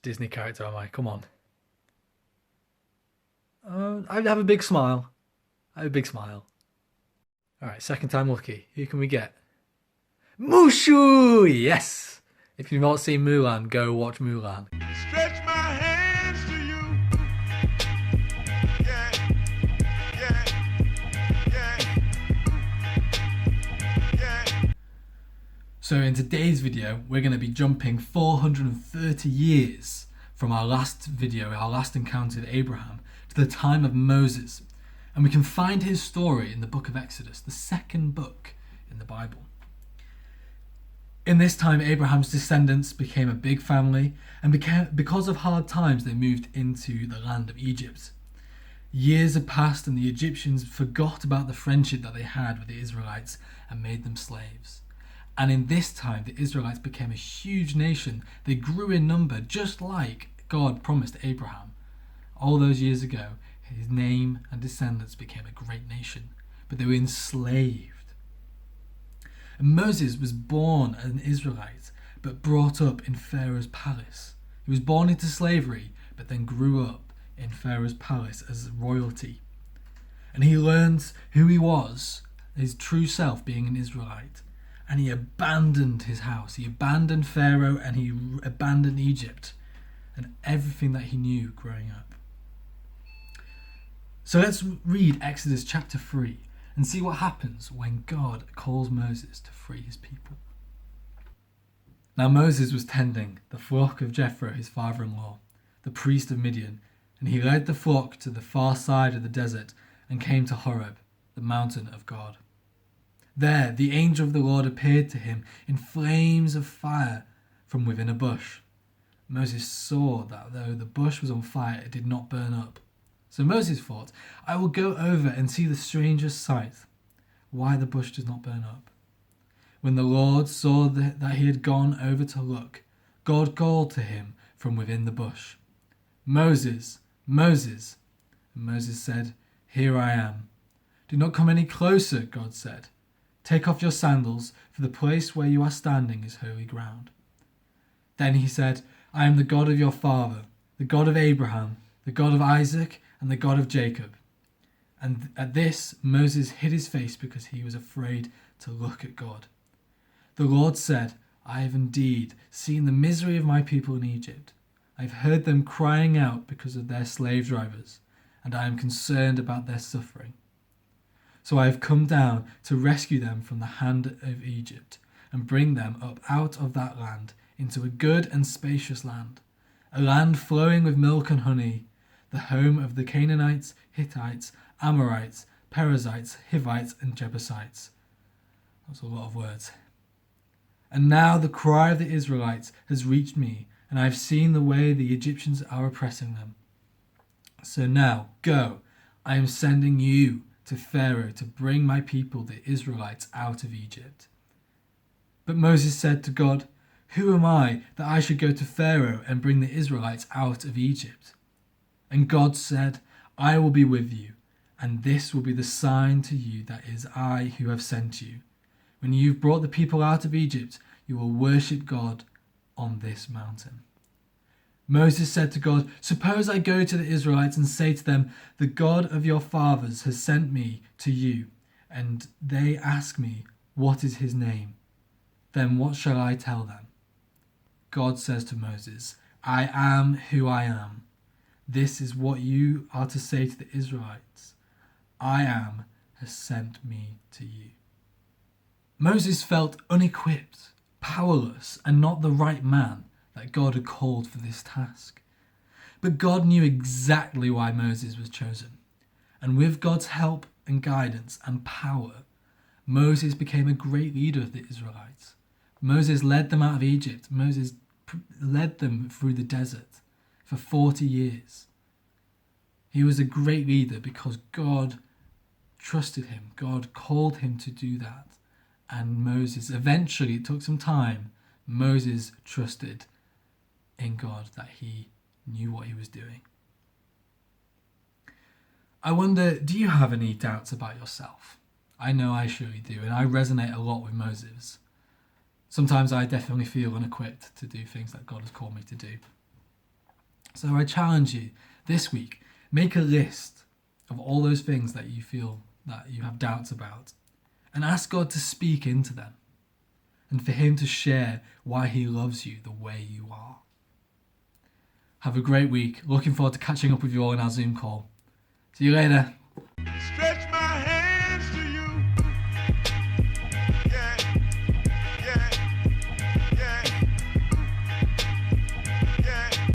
Disney character am I? Come on. I have a big smile. I have a big smile. All right, second time lucky. Who can we get? Mushu! Yes! If you've not seen Mulan, go watch Mulan. Stretch my hands to you. Yeah, yeah. So in today's video, we're going to be jumping 430 years from our last video, our last encounter with Abraham, to the time of Moses. And we can find his story in the book of Exodus, the second book in the Bible. In this time, Abraham's descendants became a big family, and because of hard times, they moved into the land of Egypt. Years had passed, and the Egyptians forgot about the friendship that they had with the Israelites and made them slaves. And in this time, the Israelites became a huge nation. They grew in number, just like God promised Abraham. All those years ago, his name and descendants became a great nation, but they were enslaved. And Moses was born an Israelite, but brought up in Pharaoh's palace. He was born into slavery, but then grew up in Pharaoh's palace as royalty. And he learned who he was, his true self being an Israelite. And he abandoned his house. He abandoned Pharaoh and he abandoned Egypt and everything that he knew growing up. So let's read Exodus chapter 3 and see what happens when God calls Moses to free his people. Now Moses was tending the flock of Jethro, his father-in-law, the priest of Midian, and he led the flock to the far side of the desert and came to Horeb, the mountain of God. There the angel of the Lord appeared to him in flames of fire from within a bush. Moses saw that though the bush was on fire, it did not burn up. So Moses thought, I will go over and see the strangest sight, why the bush does not burn up. When the Lord saw that he had gone over to look, God called to him from within the bush, Moses, Moses. And Moses said, Here I am. Do not come any closer, God said. Take off your sandals, for the place where you are standing is holy ground. Then he said, I am the God of your father, the God of Abraham, the God of Isaac, and the God of Jacob. And at this, Moses hid his face because he was afraid to look at God. The Lord said, I have indeed seen the misery of my people in Egypt. I have heard them crying out because of their slave drivers, and I am concerned about their suffering. So I have come down to rescue them from the hand of Egypt and bring them up out of that land into a good and spacious land, a land flowing with milk and honey, the home of the Canaanites, Hittites, Amorites, Perizzites, Hivites, and Jebusites. That's a lot of words. And now the cry of the Israelites has reached me, and I have seen the way the Egyptians are oppressing them. So now, go, I am sending you to Pharaoh to bring my people, the Israelites, out of Egypt. But Moses said to God, Who am I that I should go to Pharaoh and bring the Israelites out of Egypt? And God said, I will be with you, and this will be the sign to you that it is I who have sent you. When you've brought the people out of Egypt, you will worship God on this mountain. Moses said to God, Suppose I go to the Israelites and say to them, The God of your fathers has sent me to you, and they ask me, What is his name? Then what shall I tell them? God says to Moses, I am who I am. This is what you are to say to the Israelites. I am has sent me to you. Moses felt unequipped, powerless, and not the right man that God had called for this task. But God knew exactly why Moses was chosen. And with God's help and guidance and power, Moses became a great leader of the Israelites. Moses led them out of Egypt. Moses led them through the desert for 40 years. He was a great leader because God trusted him. God called him to do that. And Moses, eventually, it took some time, Moses trusted in God that he knew what he was doing. I wonder, do you have any doubts about yourself? I know I surely do, and I resonate a lot with Moses. Sometimes I definitely feel unequipped to do things that God has called me to do. So I challenge you this week, make a list of all those things that you feel that you have doubts about and ask God to speak into them and for him to share why he loves you the way you are. Have a great week. Looking forward to catching up with you all in our Zoom call. See you later.